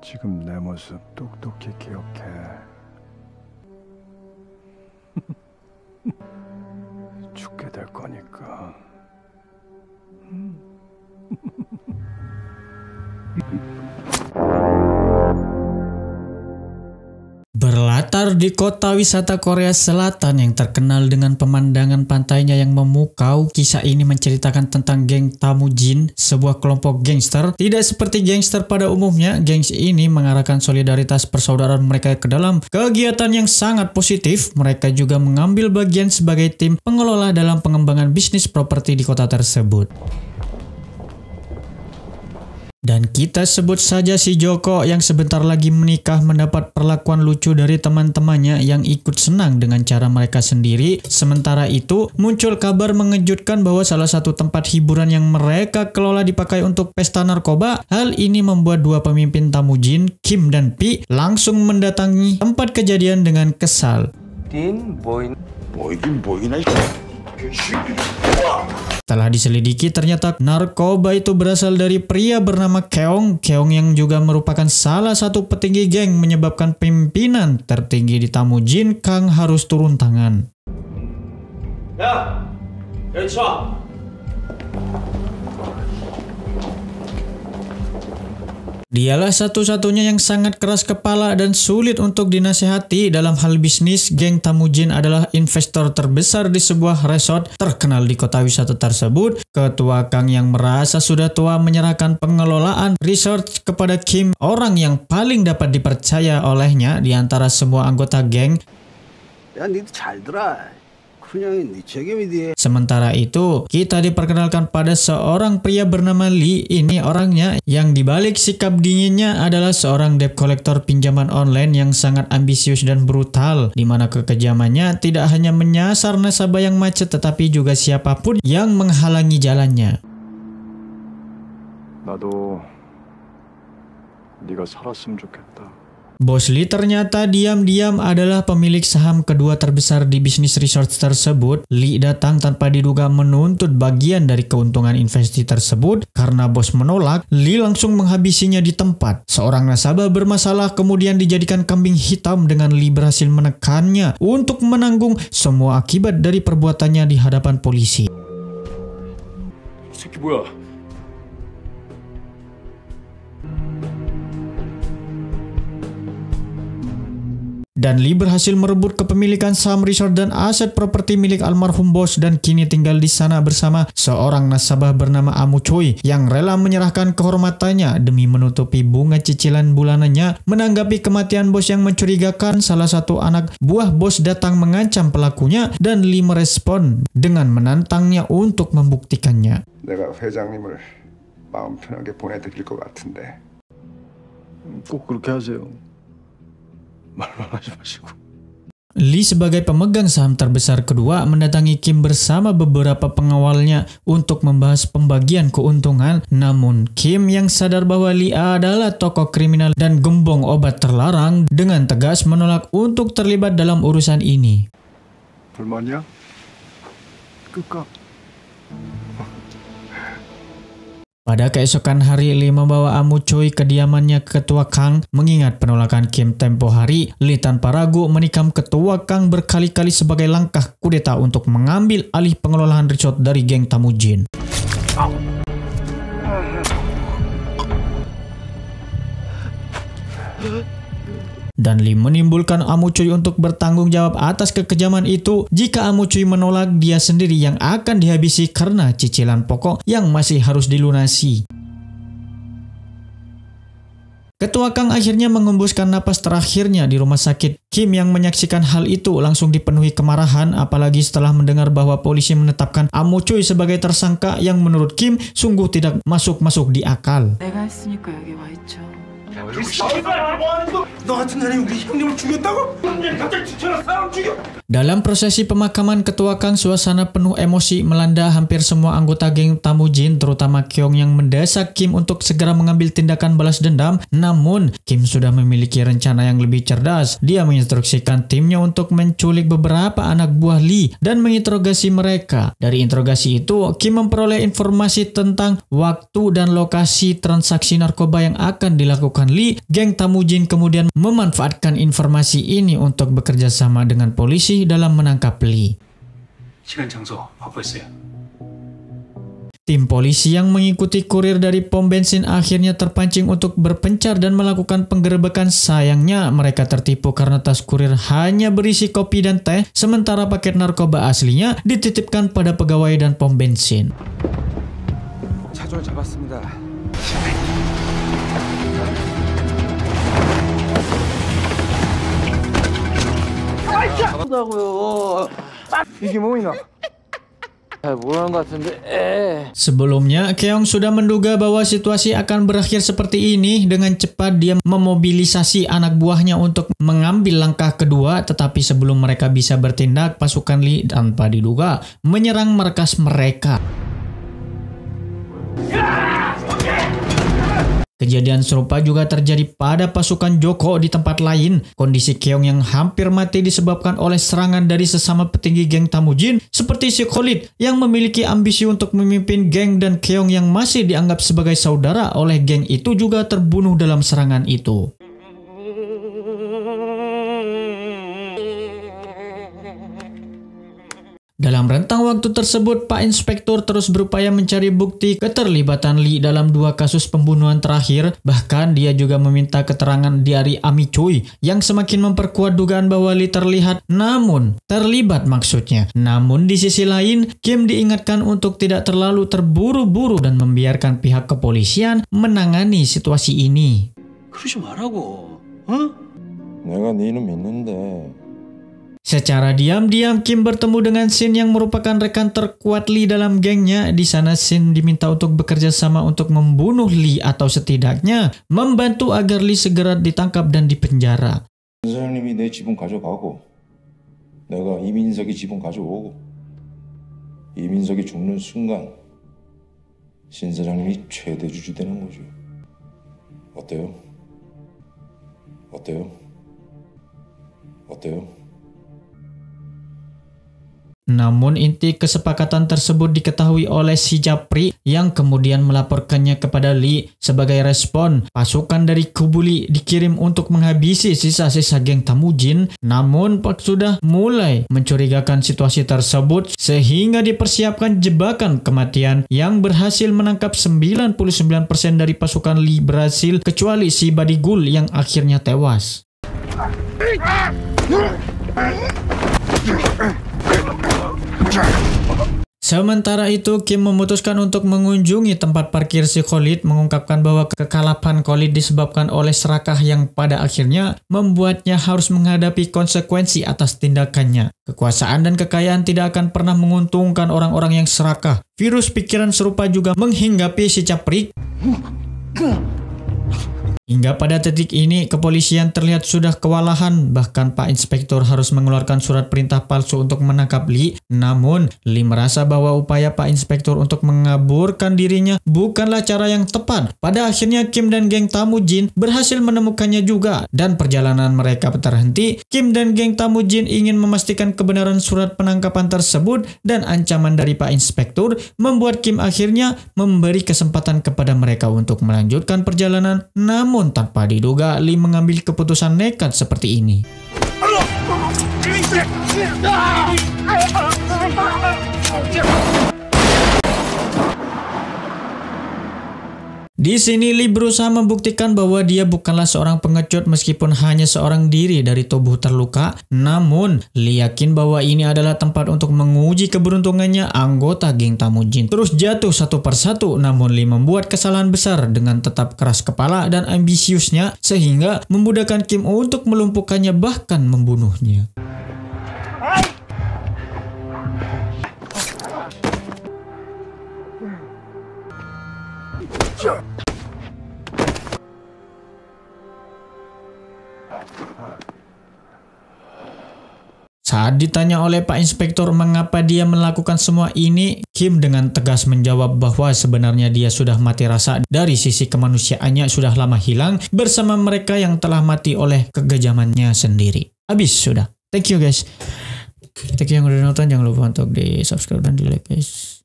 지금 내 모습 똑똑히 기억해. 죽게 될 거니까. Berlatar di kota wisata Korea Selatan yang terkenal dengan pemandangan pantainya yang memukau, kisah ini menceritakan tentang geng Temujin, sebuah kelompok gangster. Tidak seperti gangster pada umumnya, gengs ini mengarahkan solidaritas persaudaraan mereka ke dalam kegiatan yang sangat positif. Mereka juga mengambil bagian sebagai tim pengelola dalam pengembangan bisnis properti di kota tersebut. Dan kita sebut saja si Joko yang sebentar lagi menikah mendapat perlakuan lucu dari teman-temannya yang ikut senang dengan cara mereka sendiri. Sementara itu, muncul kabar mengejutkan bahwa salah satu tempat hiburan yang mereka kelola dipakai untuk pesta narkoba. Hal ini membuat dua pemimpin Temujin, Kim dan Pi, langsung mendatangi tempat kejadian dengan kesal. Setelah diselidiki, ternyata narkoba itu berasal dari pria bernama Keong. Keong yang juga merupakan salah satu petinggi geng menyebabkan pimpinan tertinggi di Temujin, Kang, harus turun tangan. Dialah satu-satunya yang sangat keras kepala dan sulit untuk dinasehati dalam hal bisnis. Geng Temujin adalah investor terbesar di sebuah resort terkenal di kota wisata tersebut. Ketua Kang yang merasa sudah tua menyerahkan pengelolaan resort kepada Kim, orang yang paling dapat dipercaya olehnya di antara semua anggota geng. Sementara itu, kita diperkenalkan pada seorang pria bernama Lee. Ini orangnya yang dibalik sikap dinginnya adalah seorang debt collector pinjaman online yang sangat ambisius dan brutal, di mana kekejamannya tidak hanya menyasar nasabah yang macet tetapi juga siapapun yang menghalangi jalannya. 나도 네가 살았으면 좋겠다. Bos Lee ternyata diam-diam adalah pemilik saham kedua terbesar di bisnis resort tersebut. Lee datang tanpa diduga menuntut bagian dari keuntungan investasi tersebut. Karena bos menolak, Lee langsung menghabisinya di tempat. Seorang nasabah bermasalah kemudian dijadikan kambing hitam dengan Lee berhasil menekannya untuk menanggung semua akibat dari perbuatannya di hadapan polisi. Dan Lee berhasil merebut kepemilikan saham resort dan aset properti milik almarhum bos dan kini tinggal di sana bersama seorang nasabah bernama Amu Choi yang rela menyerahkan kehormatannya demi menutupi bunga cicilan bulanannya. Menanggapi kematian bos yang mencurigakan, salah satu anak buah bos datang mengancam pelakunya dan Lee merespon dengan menantangnya untuk membuktikannya. 내가 회장님을 마음 편하게 보내드릴 것 같은데 꼭 그렇게 하세요. Lee sebagai pemegang saham terbesar kedua mendatangi Kim bersama beberapa pengawalnya untuk membahas pembagian keuntungan. Namun Kim yang sadar bahwa Lee adalah tokoh kriminal dan gembong obat terlarang dengan tegas menolak untuk terlibat dalam urusan ini. 불만이야? 끝까? Pada keesokan hari, Lee membawa Amu Choi ke kediamannya Ketua Kang. Mengingat penolakan Kim tempo hari, Lee tanpa ragu menikam Ketua Kang berkali-kali sebagai langkah kudeta untuk mengambil alih pengelolaan resort dari geng Temujin. Dan Lee menimbulkan Amu Choi untuk bertanggung jawab atas kekejaman itu. Jika Amu Choi menolak, dia sendiri yang akan dihabisi karena cicilan pokok yang masih harus dilunasi. Ketua Kang akhirnya mengembuskan napas terakhirnya di rumah sakit. Kim yang menyaksikan hal itu langsung dipenuhi kemarahan, apalagi setelah mendengar bahwa polisi menetapkan Amu Choi sebagai tersangka yang menurut Kim sungguh tidak masuk di akal. Dalam prosesi pemakaman Ketua Kang, suasana penuh emosi melanda hampir semua anggota geng Temujin, terutama Keong yang mendesak Kim untuk segera mengambil tindakan balas dendam. Namun, Kim sudah memiliki rencana yang lebih cerdas. Dia menginstruksikan timnya untuk menculik beberapa anak buah Lee dan menginterogasi mereka. Dari interogasi itu, Kim memperoleh informasi tentang waktu dan lokasi transaksi narkoba yang akan dilakukan pasukan Lee, geng Temujin kemudian memanfaatkan informasi ini untuk bekerja sama dengan polisi dalam menangkap Lee. 시간 장소 확보했어요. Tim polisi yang mengikuti kurir dari pom bensin akhirnya terpancing untuk berpencar dan melakukan penggerebekan. Sayangnya mereka tertipu karena tas kurir hanya berisi kopi dan teh, sementara paket narkoba aslinya dititipkan pada pegawai dan pom bensin. 차종을 잡았습니다. 이게 뭐이나? Sebelumnya, Keong sudah menduga bahwa situasi akan berakhir seperti ini. Dengan cepat dia memobilisasi anak buahnya untuk mengambil langkah kedua, tetapi sebelum mereka bisa bertindak, pasukan Lee tanpa diduga menyerang markas mereka. Kejadian serupa juga terjadi pada pasukan Joko di tempat lain. Kondisi Keong yang hampir mati disebabkan oleh serangan dari sesama petinggi geng Temujin seperti si Khalid yang memiliki ambisi untuk memimpin geng, dan Keong yang masih dianggap sebagai saudara oleh geng itu juga terbunuh dalam serangan itu. Dalam rentang waktu tersebut, Pak Inspektur terus berupaya mencari bukti keterlibatan Lee dalam 2 kasus pembunuhan terakhir. Bahkan dia juga meminta keterangan dari Ami Choi yang semakin memperkuat dugaan bahwa Lee terlibat maksudnya. Namun di sisi lain, Kim diingatkan untuk tidak terlalu terburu-buru dan membiarkan pihak kepolisian menangani situasi ini. 그러지 말라고. 어? 내가 네 이름 믿는데. Secara diam-diam, Kim bertemu dengan Shin yang merupakan rekan terkuat Lee dalam gengnya. Di sana Shin diminta untuk bekerja sama untuk membunuh Lee atau setidaknya membantu agar Lee segera ditangkap dan dipenjara. 사장님이 내 지분 가져가고 내가 이민석이 지분 가져오고 이민석이 죽는 순간 신 사장님이 최대 주주 되는 거죠. 어때요? 어때요? 어때요? Namun inti kesepakatan tersebut diketahui oleh si Japri yang kemudian melaporkannya kepada Lee. Sebagai respon, pasukan dari kubu Lee dikirim untuk menghabisi sisa-sisa geng Temujin. Namun Pak sudah mulai mencurigakan situasi tersebut sehingga dipersiapkan jebakan kematian yang berhasil menangkap 99% dari pasukan Lee berhasil kecuali si Badigul yang akhirnya tewas. Sementara itu, Kim memutuskan untuk mengunjungi tempat parkir si Khalid, mengungkapkan bahwa kekalahan Khalid disebabkan oleh serakah yang pada akhirnya membuatnya harus menghadapi konsekuensi atas tindakannya. Kekuasaan dan kekayaan tidak akan pernah menguntungkan orang-orang yang serakah. Virus pikiran serupa juga menghinggapi si Caprik. Hingga pada titik ini, kepolisian terlihat sudah kewalahan. Bahkan Pak Inspektur harus mengeluarkan surat perintah palsu untuk menangkap Lee. Namun, Lee merasa bahwa upaya Pak Inspektur untuk mengaburkan dirinya bukanlah cara yang tepat. Pada akhirnya, Kim dan geng Temujin berhasil menemukannya juga. Dan perjalanan mereka terhenti. Kim dan geng Temujin ingin memastikan kebenaran surat penangkapan tersebut, dan ancaman dari Pak Inspektur membuat Kim akhirnya memberi kesempatan kepada mereka untuk melanjutkan perjalanan. Namun tanpa diduga, Lee mengambil keputusan nekat seperti ini. Di sini Lee berusaha membuktikan bahwa dia bukanlah seorang pengecut meskipun hanya seorang diri dari tubuh terluka. Namun, Lee yakin bahwa ini adalah tempat untuk menguji keberuntungannya. Anggota geng Temujin terus jatuh satu persatu, namun Lee membuat kesalahan besar dengan tetap keras kepala dan ambisiusnya sehingga memudahkan Kim untuk melumpuhkannya bahkan membunuhnya. Saat ditanya oleh Pak Inspektur mengapa dia melakukan semua ini, Kim dengan tegas menjawab bahwa sebenarnya dia sudah mati rasa. Dari sisi kemanusiaannya sudah lama hilang bersama mereka yang telah mati oleh kekejamannya sendiri. Habis sudah. Thank you guys. Thank you yang udah nonton. Jangan lupa untuk di subscribe dan di like guys.